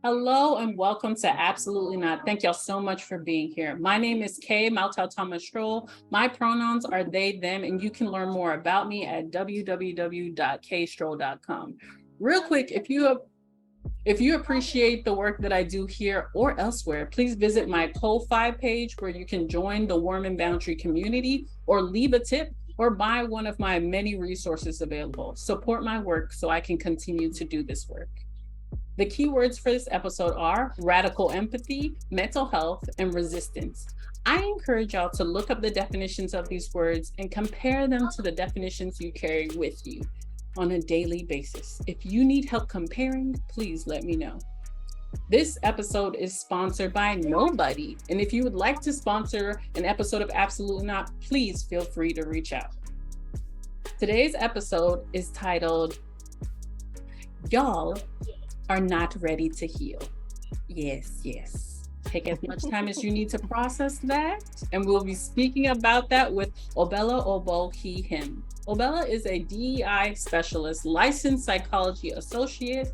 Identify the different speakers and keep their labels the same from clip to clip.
Speaker 1: Hello and welcome to Absolutely Not. Thank y'all so much for being here. My name is Kay Maltau Thomas Stroll. My pronouns are they, them, and you can learn more about me at www.kstroll.com. Real quick, if you appreciate the work that I do here or elsewhere, please visit my Ko-Fi page where you can join the Worm and Boundary community or leave a tip or buy one of my many resources available. Support my work so I can continue to do this work. The keywords for this episode are radical empathy, mental health, and resistance. I encourage y'all to look up the definitions of these words and compare them to the definitions you carry with you on a daily basis. If you need help comparing, please let me know. This episode is sponsored by nobody. And if you would like to sponsor an episode of Absolutely Not, please feel free to reach out. Today's episode is titled, Y'all Are Not Ready to Heal. Yes. Take as much time as you need to process that. And we'll be speaking about that with Obella Obbo, he, him. Obella is a DEI specialist, licensed psychology associate,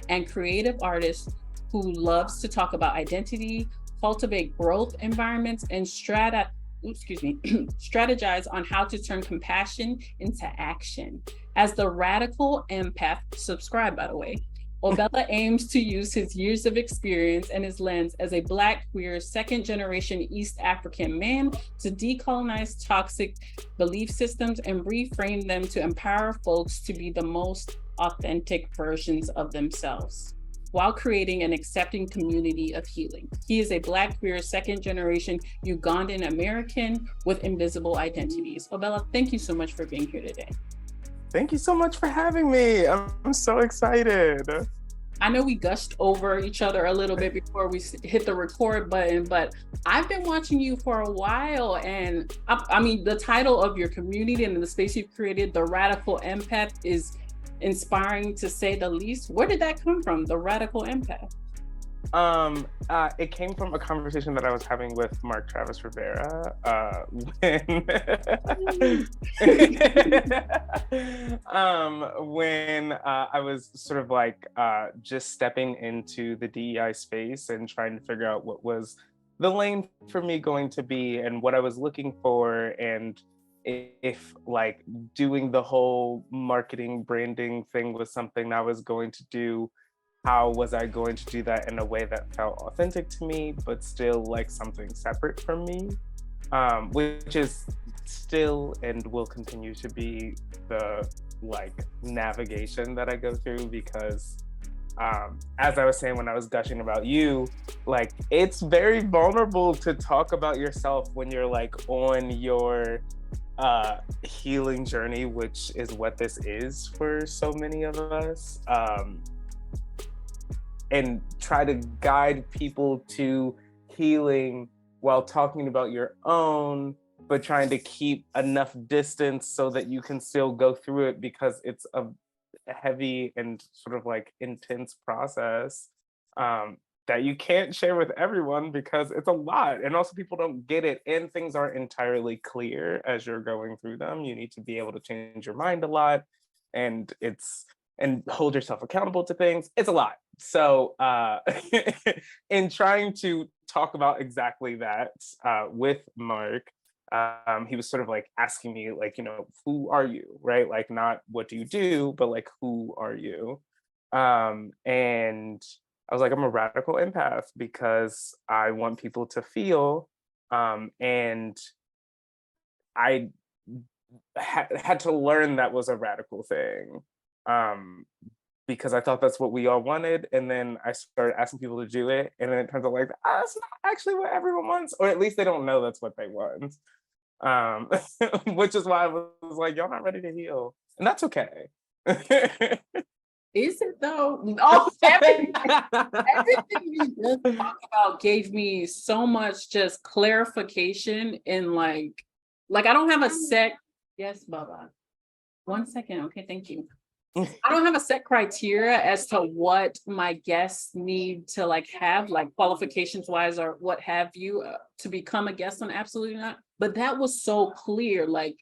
Speaker 1: and creative artist who loves to talk about identity, cultivate growth environments, and strategize on how to turn compassion into action. As the radical empath, subscribe by the way, Obella aims to use his years of experience and his lens as a Black, queer, second-generation East African man to decolonize toxic belief systems and reframe them to empower folks to be the most authentic versions of themselves while creating an accepting community of healing. He is a Black, queer, second-generation Ugandan American with invisible identities. Obella, thank you so much for being here today.
Speaker 2: Thank you so much for having me. I'm so excited.
Speaker 1: I know we gushed over each other a little bit before we hit the record button, but I've been watching you for a while. And I mean, the title of your community and the space you've created, The Radical Empath, is inspiring to say the least. Where did that come from, The Radical Empath?
Speaker 2: It came from a conversation that I was having with Mark Travis Rivera when I was sort of like just stepping into the DEI space and trying to figure out what was the lane for me going to be and what I was looking for, and if like doing the whole marketing branding thing was something I was going to do. How was I going to do that in a way that felt authentic to me, but still like something separate from me, which is still and will continue to be the like navigation that I go through, because as I was saying when I was gushing about you, like it's very vulnerable to talk about yourself when you're like on your healing journey, which is what this is for so many of us. And try to guide people to healing while talking about your own, but trying to keep enough distance so that you can still go through it, because it's a heavy and sort of like intense process that you can't share with everyone because it's a lot. And also people don't get it and things aren't entirely clear as you're going through them. You need to be able to change your mind a lot, and hold yourself accountable to things. It's a lot. So in trying to talk about exactly that with Mark, he was sort of like asking me like, you know, who are you, right? Like not what do you do, but like, who are you? And I was like, I'm a radical empath because I want people to feel, and I had to learn that was a radical thing. Because I thought that's what we all wanted. And then I started asking people to do it. And then it turns out like, that's not actually what everyone wants. Or at least they don't know that's what they want. Which is why I was like, y'all not ready to heal. And that's okay.
Speaker 1: Is it though? Oh, everything you just talked about gave me so much just clarification and like I don't have a set, yes, Baba. 1 second, okay, thank you. I don't have a set criteria as to what my guests need to like have, like qualifications wise or what have you, to become a guest on Absolutely Not. But that was so clear. Like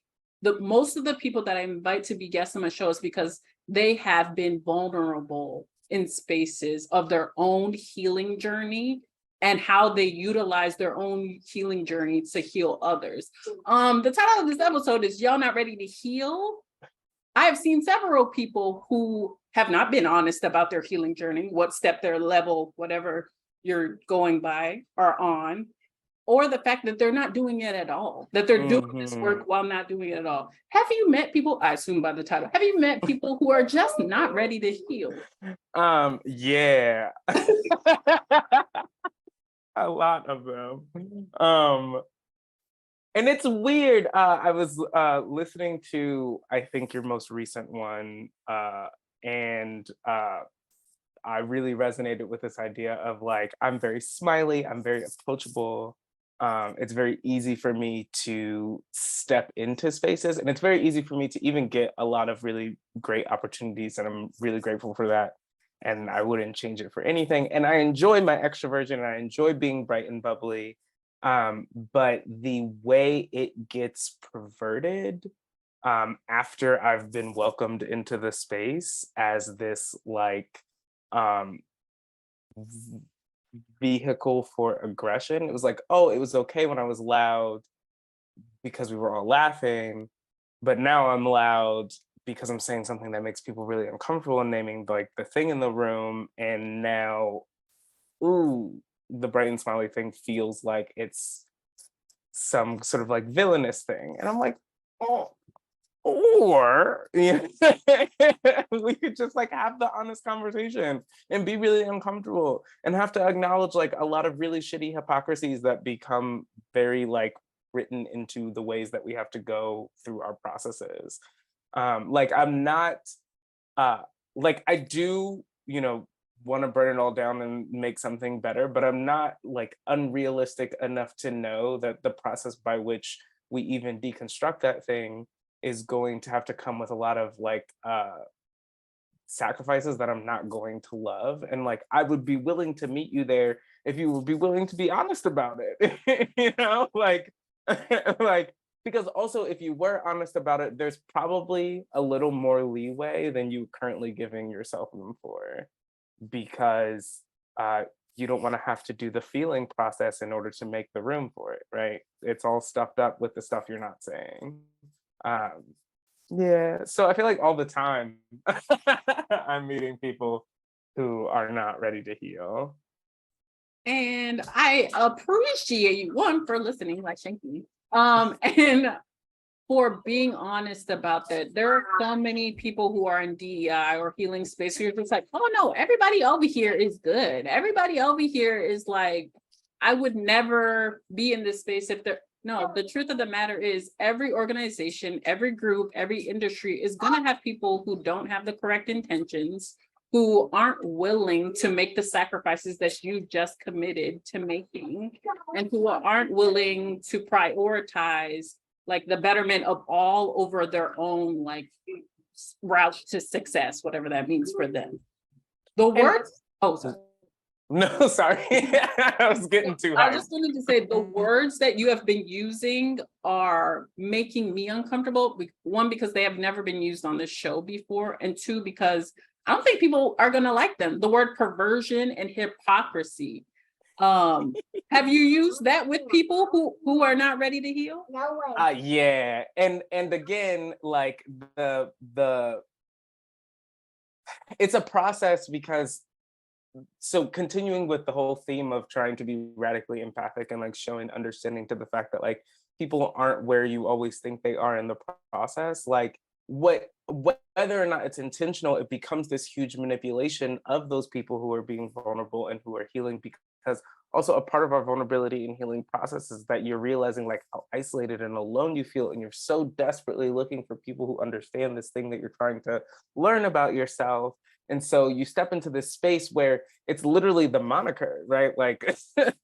Speaker 1: most of the people that I invite to be guests on my show is because they have been vulnerable in spaces of their own healing journey and how they utilize their own healing journey to heal others. The title of this episode is Y'all Not Ready to Heal? I have seen several people who have not been honest about their healing journey, what step their level, whatever you're going by, are on, or the fact that they're not doing it at all, that they're doing this work while not doing it at all. Have you met people, I assume by the title, have you met people who are just not ready to heal?
Speaker 2: Yeah. A lot of them. And it's weird. I was listening to, I think, your most recent one, and I really resonated with this idea of like, I'm very smiley, I'm very approachable. It's very easy for me to step into spaces, and it's very easy for me to even get a lot of really great opportunities, and I'm really grateful for that. And I wouldn't change it for anything. And I enjoy my extroversion, and I enjoy being bright and bubbly. But the way it gets perverted after I've been welcomed into the space as this like vehicle for aggression. It was like, oh, it was okay when I was loud because we were all laughing, but now I'm loud because I'm saying something that makes people really uncomfortable and naming like the thing in the room. And now, ooh, the bright and smiley thing feels like it's some sort of like villainous thing. And I'm like, oh, or you know, we could just like have the honest conversation and be really uncomfortable and have to acknowledge like a lot of really shitty hypocrisies that become very like written into the ways that we have to go through our processes. Like I'm not like I do, you know, want to burn it all down and make something better, but I'm not like unrealistic enough to know that the process by which we even deconstruct that thing is going to have to come with a lot of like sacrifices that I'm not going to love. And like I would be willing to meet you there if you would be willing to be honest about it. You know, like like because also if you were honest about it, there's probably a little more leeway than you currently giving yourself room for, because you don't want to have to do the feeling process in order to make the room for it, right? It's all stuffed up with the stuff you're not saying. Yeah, so I feel like all the time I'm meeting people who are not ready to heal.
Speaker 1: And I appreciate you, one, for listening, like Shanky, and for being honest about that. There are so many people who are in DEI or healing space who are just like, oh no, everybody over here is good. Everybody over here is like, I would never be in this space if they're, no, the truth of the matter is every organization, every group, every industry is going to have people who don't have the correct intentions, who aren't willing to make the sacrifices that you just committed to making, and who aren't willing to prioritize like the betterment of all over their own like route to success, whatever that means for them. The words, oh, sorry.
Speaker 2: No, sorry. I was getting too high.
Speaker 1: I just wanted to say the words that you have been using are making me uncomfortable. One, because they have never been used on this show before, and two, because I don't think people are going to like them. The word perversion and hypocrisy. Have you used that with people who are not ready to heal?
Speaker 3: No way.
Speaker 2: Yeah, and again, like the it's a process because, so continuing with the whole theme of trying to be radically empathic and like showing understanding to the fact that like people aren't where you always think they are in the process, like whether or not it's intentional, it becomes this huge manipulation of those people who are being vulnerable and who are healing, because also a part of our vulnerability and healing process is that you're realizing like how isolated and alone you feel, and you're so desperately looking for people who understand this thing that you're trying to learn about yourself. And so you step into this space where it's literally the moniker, right? Like,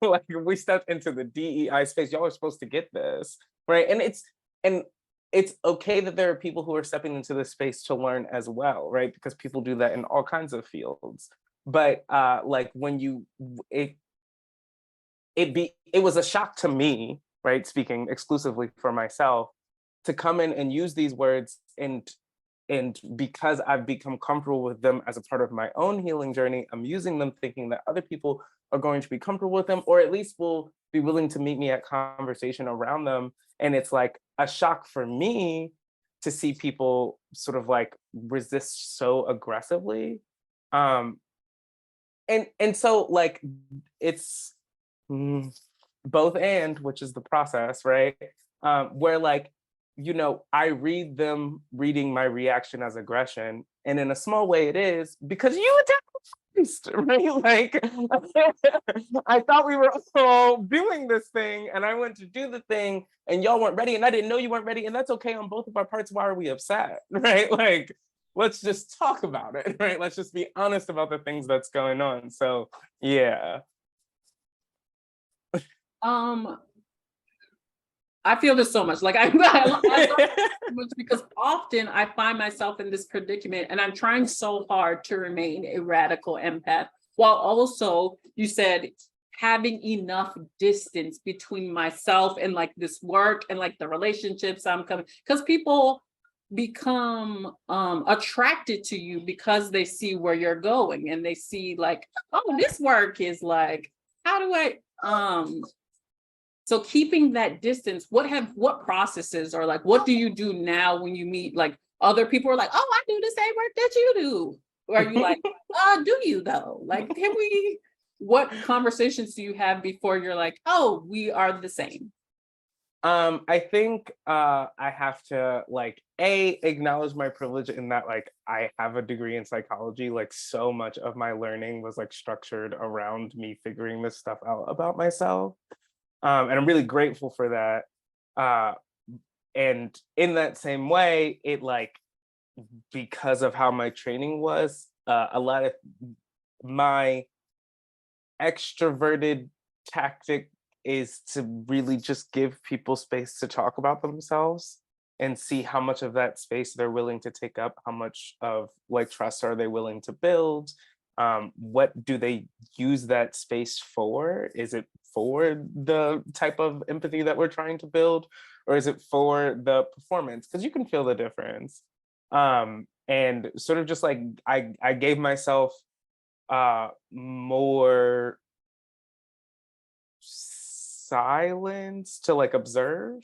Speaker 2: like we step into the DEI space, y'all are supposed to get this, right? And it's okay that there are people who are stepping into this space to learn as well, right? Because people do that in all kinds of fields. But like when you it was a shock to me, right? Speaking exclusively for myself, to come in and use these words and and because I've become comfortable with them as a part of my own healing journey, I'm using them thinking that other people are going to be comfortable with them, or at least will be willing to meet me at conversation around them. And it's like a shock for me to see people sort of like resist so aggressively. Um, and so like it's mm, both and, which is the process, right? Where like, I read them reading my reaction as aggression, and in a small way it is because you attacked, right? Like I thought we were all doing this thing, and I went to do the thing, and y'all weren't ready, and I didn't know you weren't ready, and that's okay on both of our parts. Why are we upset, right? Like, let's just talk about it, right? Let's just be honest about the things that's going on. So yeah.
Speaker 1: Um, I feel this so much. Like I love it so much because often I find myself in this predicament and I'm trying so hard to remain a radical empath while also, you said, having enough distance between myself and like this work and like the relationships I'm coming, because people become attracted to you because they see where you're going and they see like, oh, this work is like, how do I so keeping that distance, what processes or like what do you do now when you meet like other people are like, oh, I do the same work that you do? Or are you like, do you though? Like, what conversations do you have before you're like, oh, we are the same?
Speaker 2: I think I have to like acknowledge my privilege in that like I have a degree in psychology. Like so much of my learning was like structured around me figuring this stuff out about myself. And I'm really grateful for that. Uh, and in that same way, it like because of how my training was, a lot of my extroverted tactic is to really just give people space to talk about themselves and see how much of that space they're willing to take up, how much of like trust are they willing to build, what do they use that space for? Is it for the type of empathy that we're trying to build, or is it for the performance? Because you can feel the difference. And sort of just like I gave myself more silence to like observe,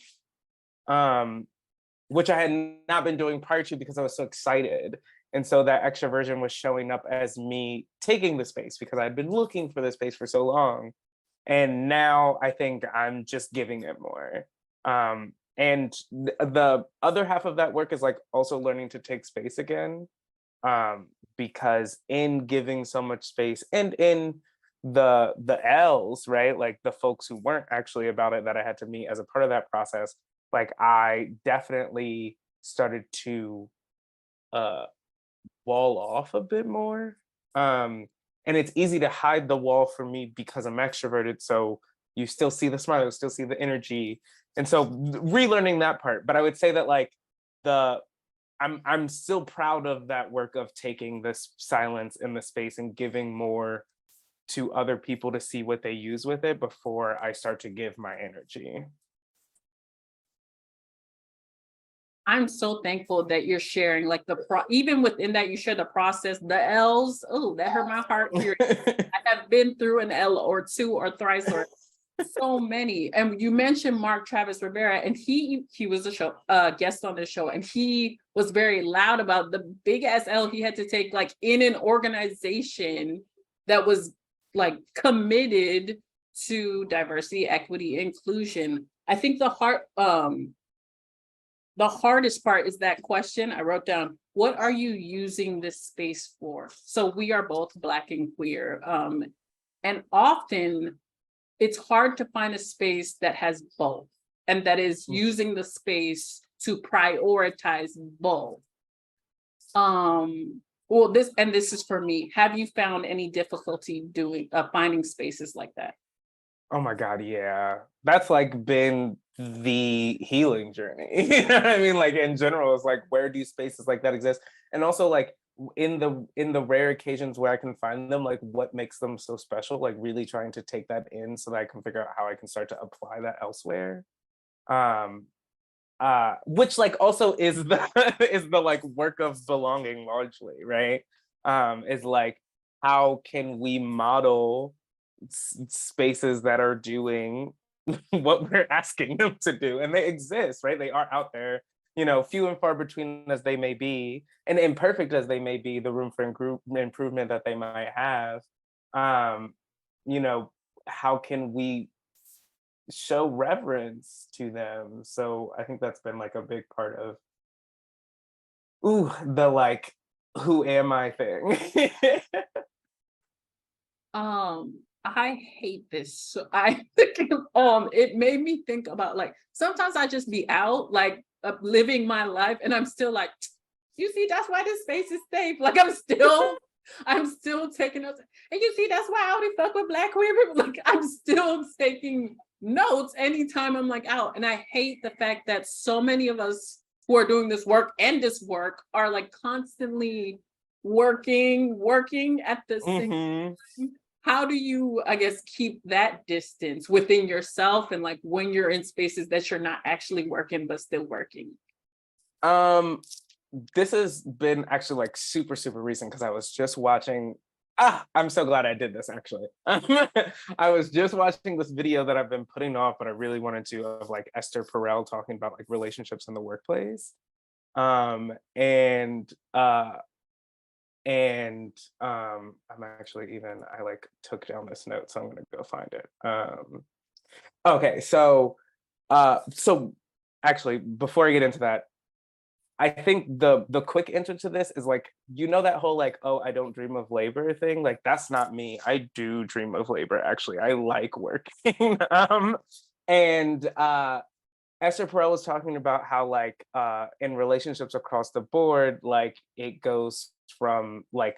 Speaker 2: um which I had not been doing prior to because I was so excited. And so that extroversion was showing up as me taking the space because I'd been looking for the space for so long. And now I think I'm just giving it more. And the other half of that work is like also learning to take space again. Because in giving so much space and in the L's, right? Like the folks who weren't actually about it that I had to meet as a part of that process, like I definitely started to uh wall off a bit more. And it's easy to hide the wall for me because I'm extroverted. So you still see the smile, you still see the energy. And so relearning that part. But I would say that like the I'm still proud of that work of taking this silence in the space and giving more to other people to see what they use with it before I start to give my energy.
Speaker 1: I'm so thankful that you're sharing like even within that you share the process, the L's. Oh, that hurt my heart here. I have been through an L or two or thrice or so many. And you mentioned Mark Travis Rivera, and he was a show guest on this show, and he was very loud about the big ass L he had to take, like in an organization that was like committed to diversity, equity, inclusion. I think the hardest part is that question. I wrote down, what are you using this space for? So we are both Black and queer. And often it's hard to find a space that has both and that is using the space to prioritize both. Well, this is for me. Have you found any difficulty finding spaces like that?
Speaker 2: Oh my God, yeah. That's like been the healing journey. You know what I mean? Like in general, it's like where do spaces like that exist? And also like in the rare occasions where I can find them, like what makes them so special, like really trying to take that in so that I can figure out how I can start to apply that elsewhere. Um which like also is the is the like work of belonging largely, right? Is like, how can we model spaces that are doing what we're asking them to do? And they exist, right? They are out there, few and far between as they may be, and imperfect as they may be, the room for improvement that they might have. Um, you know, how can we show reverence to them? So I think that's been like a big part of the like who am I thing.
Speaker 1: I hate this. So I it made me think about like sometimes I just be out like living my life and I'm still like, you see, that's why this space is safe. Like I'm still taking notes. And you see, that's why I only fuck with Black queer people. Like I'm still taking notes anytime I'm like out. And I hate the fact that so many of us who are doing this work and this work are like constantly working at the same time. How do you, I guess, keep that distance within yourself and like when you're in spaces that you're not actually working but still working?
Speaker 2: um this has been actually like super super recent because I was just watching. I'm so glad I did this actually. I was just watching this video that I've been putting off, but I really wanted to, of like Esther Perel talking about like relationships in the workplace. And I'm actually even, I like took down this note, so I'm gonna go find it. Okay, so actually before I get into that, I think the quick answer to this is like, that whole like, oh, I don't dream of labor thing. Like that's not me. I do dream of labor, actually. I like working. And Esther Perel was talking about how like in relationships across the board, like it goes from like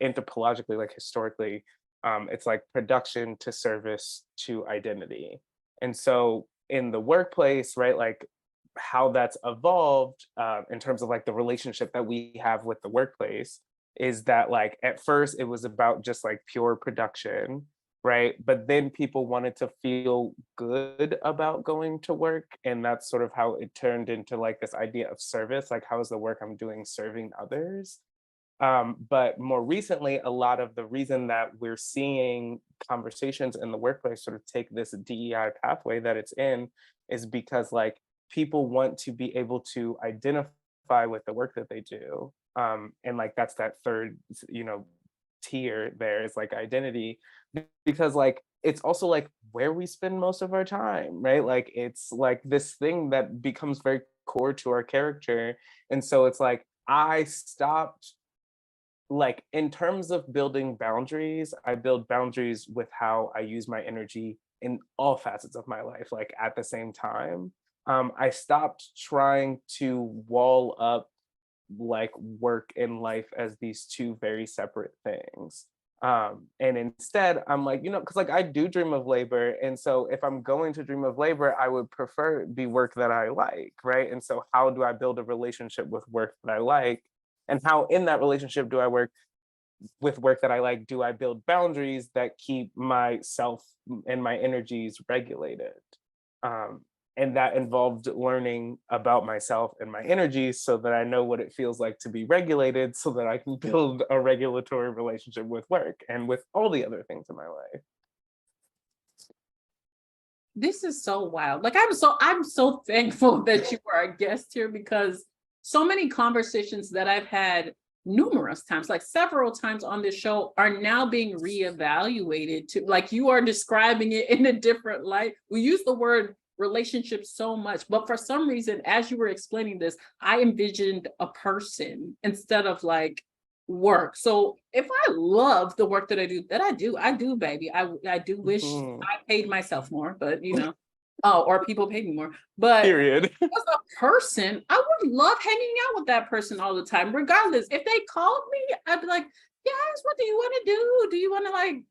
Speaker 2: anthropologically, like historically, it's like production to service to identity. And so in the workplace, right, like how that's evolved in terms of like the relationship that we have with the workplace is that like at first it was about just like pure production, right? But then people wanted to feel good about going to work, and that's sort of how it turned into like this idea of service, like how is the work I'm doing serving others. But more recently, a lot of the reason that we're seeing conversations in the workplace sort of take this DEI pathway that it's in is because like people want to be able to identify with the work that they do. And like that's that third, tier there is like identity, because like it's also like where we spend most of our time, right? Like it's like this thing that becomes very core to our character. And so it's like I stopped, like in terms of building boundaries, I build boundaries with how I use my energy in all facets of my life, like at the same time. I stopped trying to wall up like work and life as these two very separate things. And instead, I'm like, because like I do dream of labor. And so if I'm going to dream of labor, I would prefer it be work that I like, right? And so how do I build a relationship with work that I like? And how in that relationship do I work with work that I like? Do I build boundaries that keep myself and my energies regulated? Um, and that involved learning about myself and my energies so that I know what it feels like to be regulated so that I can build a regulatory relationship with work and with all the other things in my life.
Speaker 1: This is so wild. Like I'm so thankful that you are a guest here because so many conversations that I've had numerous times, like several times on this show, are now being reevaluated to like you are describing it in a different light. We use the word relationship so much, but for some reason, as you were explaining this, I envisioned a person instead of like work. So if I love the work that I do, baby. I do wish I paid myself more, but or people paid me more. But
Speaker 2: Period.
Speaker 1: as a person, I would love hanging out with that person all the time, regardless. If they called me, I'd be like, yes, what do you want to do? Do you want to like,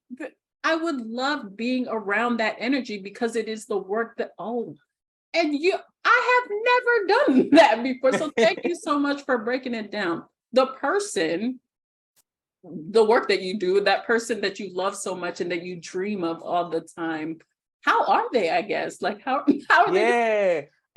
Speaker 1: I would love being around that energy because it is the work that, I have never done that before. So thank you so much for breaking it down. The work that you do, that person that you love so much and that you dream of all the time, how are they, I guess? Like how are they?
Speaker 2: Yeah.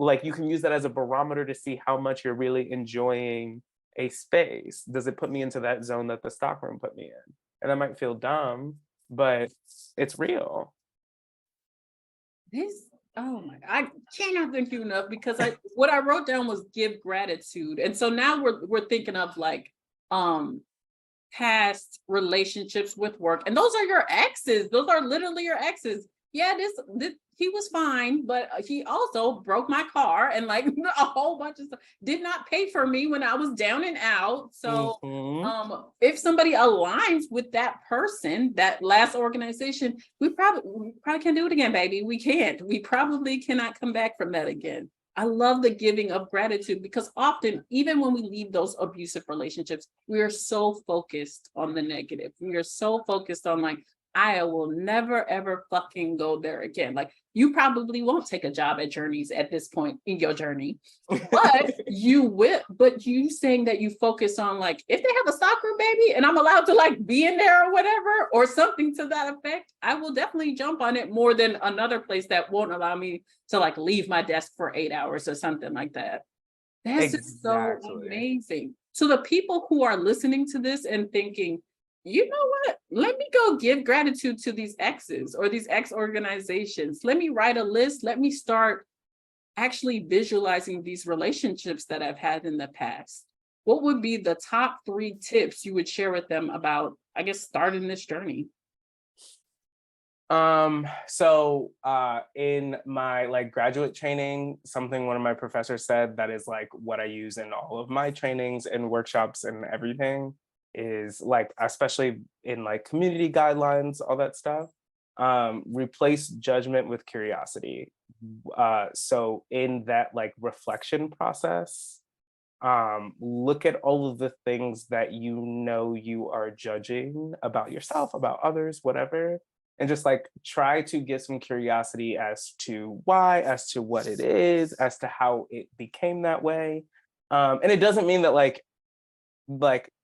Speaker 2: like you can use that as a barometer to see how much you're really enjoying a space. Does it put me into that zone that the stockroom put me in? And that might feel dumb, but it's real.
Speaker 1: This, oh my, I cannot thank you enough, because what I wrote down was give gratitude. And so now we're thinking of like past relationships with work. And those are your exes. Those are literally your exes. Yeah, this he was fine, but he also broke my car and like a whole bunch of stuff. Did not pay for me when I was down and out. So if somebody aligns with that person, that last organization, we probably can't do it again, baby. We can't. We probably cannot come back from that again. I love the giving of gratitude, because often, even when we leave those abusive relationships, we are so focused on the negative. We are so focused on like, I will never ever fucking go there again. Like, you probably won't take a job at Journeys at this point in your journey, but you will. But you saying that you focus on like, if they have a soccer baby and I'm allowed to like be in there or whatever, or something to that effect, I will definitely jump on it more than another place that won't allow me to like leave my desk for 8 hours or something like that. That's just so amazing. So the people who are listening to this and thinking, you know what? Let me go give gratitude to these exes or these ex organizations. Let me write a list. Let me start actually visualizing these relationships that I've had in the past. What would be the top 3 tips you would share with them about, I guess, starting this journey?
Speaker 2: So in my like graduate training, something one of my professors said that is like what I use in all of my trainings and workshops and everything is like, especially in like community guidelines, all that stuff, replace judgment with curiosity. So in that like reflection process, look at all of the things that you know you are judging about yourself, about others, whatever, and just like try to get some curiosity as to why, as to what it is, as to how it became that way. And it doesn't mean that like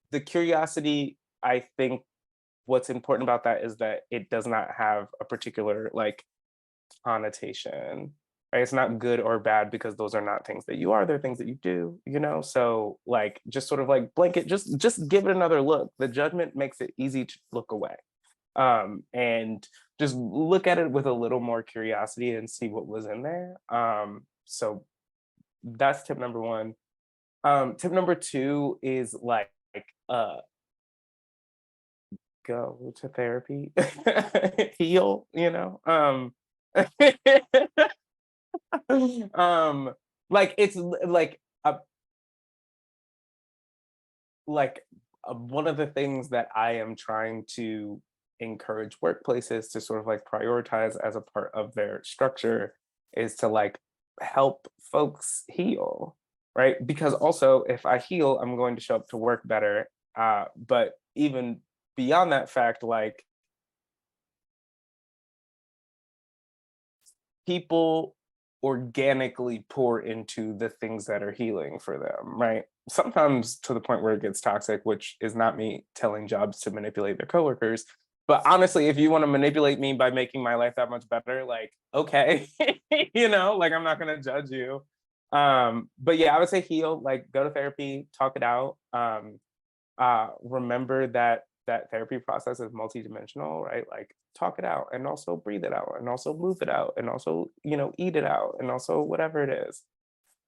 Speaker 2: the curiosity, I think what's important about that is that it does not have a particular like connotation. Right? It's not good or bad because those are not things that you are, they're things that you do, you know? So like just sort of like blanket, just give it another look. The judgment makes it easy to look away. And just look at it with a little more curiosity and see what was in there. So that's tip number 1. Tip number 2 is like go to therapy, heal, you know. Like it's one of the things that I am trying to encourage workplaces to sort of like prioritize as a part of their structure is to like help folks heal, right? Because also if I heal, I'm going to show up to work better. But even beyond that fact, like people organically pour into the things that are healing for them, right? Sometimes to the point where it gets toxic, which is not me telling jobs to manipulate their coworkers. But honestly, if you want to manipulate me by making my life that much better, like, okay, you know, like I'm not gonna judge you. But yeah, I would say heal, like go to therapy, talk it out. Remember that that therapy process is multidimensional, right? Like talk it out and also breathe it out and also move it out and also, you know, eat it out and also whatever it is.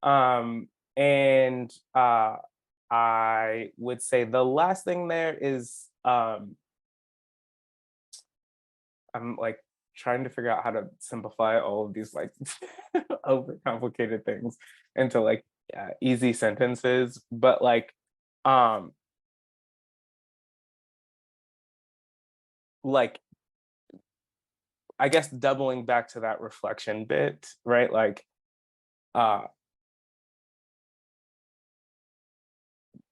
Speaker 2: And I would say the last thing there is I'm like trying to figure out how to simplify all of these like overcomplicated things into like easy sentences, but like I guess doubling back to that reflection bit, right? Like uh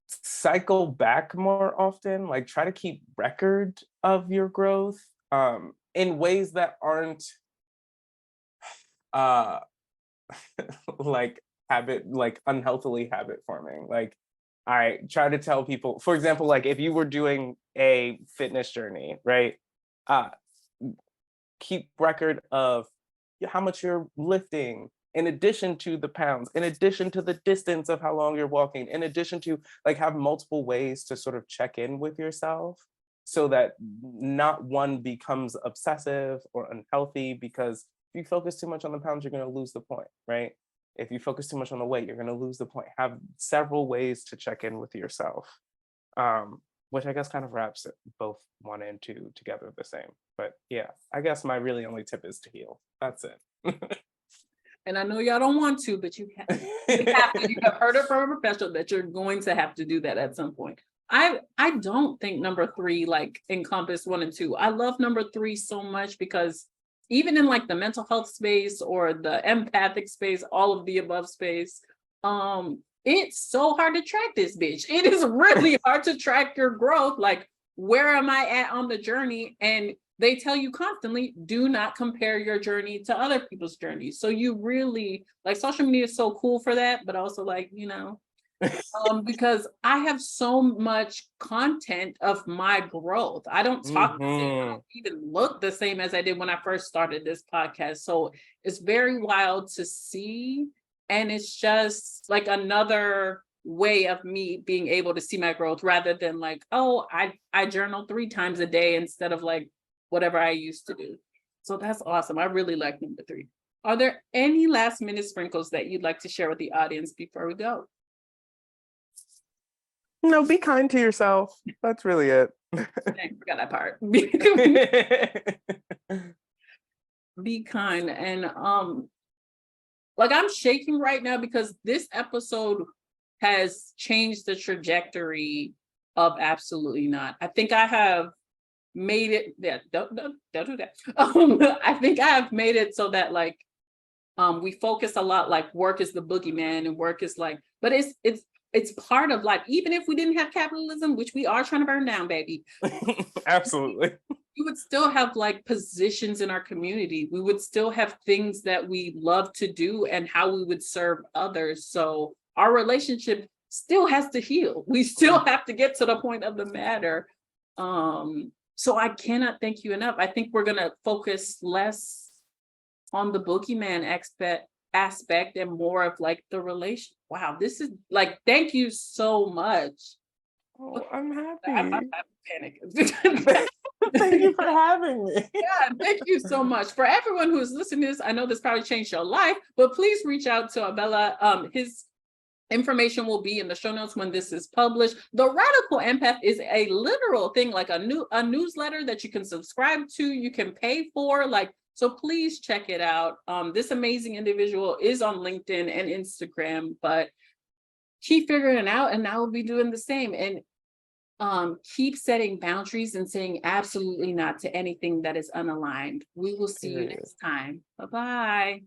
Speaker 2: cycle back more often, like try to keep record of your growth in ways that aren't uh like like unhealthily habit forming. Like I try to tell people, for example, like if you were doing a fitness journey, right? Uh keep record of how much you're lifting, in addition to the pounds, in addition to the distance of how long you're walking, in addition to like have multiple ways to sort of check in with yourself so that not one becomes obsessive or unhealthy, because if you focus too much on the pounds, you're going to lose the point, right? If you focus too much on the weight, you're going to lose the point. Have several ways to check in with yourself, which I guess kind of wraps it, both 1 and 2 together the same. But yeah, I guess my really only tip is to heal. That's it.
Speaker 1: And I know y'all don't want to, but you have to. You have heard it from a professional that you're going to have to do that at some point. I don't think number 3 like encompassed 1 and 2. I love number 3 so much because even in like the mental health space or the empathic space, all of the above space, it's so hard to track this bitch. It is really hard to track your growth. Like, where am I at on the journey? And they tell you constantly, do not compare your journey to other people's journeys. So you really, like, social media is so cool for that, but also like, because I have so much content of my growth. I don't talk the same, I don't even look the same as I did when I first started this podcast. So it's very wild to see. And it's just like another way of me being able to see my growth rather than like, oh, I journal 3 times a day instead of like whatever I used to do. So that's awesome. I really like number 3. Are there any last minute sprinkles that you'd like to share with the audience before we go?
Speaker 2: No, be kind to yourself. That's really it.
Speaker 1: I forgot that part. Be kind. And like, I'm shaking right now because this episode has changed the trajectory of Absolutely Not. I think I have made it, yeah, don't do that. I think I have made it so that like we focus a lot, like work is the boogeyman and work is like, but it's part of life. Even if we didn't have capitalism, which we are trying to burn down, baby.
Speaker 2: Absolutely.
Speaker 1: We would still have like positions in our community. We would still have things that we love to do and how we would serve others. So our relationship still has to heal. We still have to get to the point of the matter. So I cannot thank you enough. I think we're going to focus less on the boogeyman aspect and more of like the relation. Wow, this is like, thank you so much.
Speaker 2: Oh, I'm happy.
Speaker 1: I'm panic.
Speaker 2: Thank you for having me.
Speaker 1: Yeah, thank you so much. For everyone who's listening to this, I know this probably changed your life, but please reach out to Obella. His information will be in the show notes when this is published. The Radical Empath is a literal thing, like a newsletter that you can subscribe to, you can pay for, like, so please check it out. This amazing individual is on LinkedIn and Instagram, but keep figuring it out, and I will be doing the same. And keep setting boundaries and saying absolutely not to anything that is unaligned. We will see you next time. Bye-bye.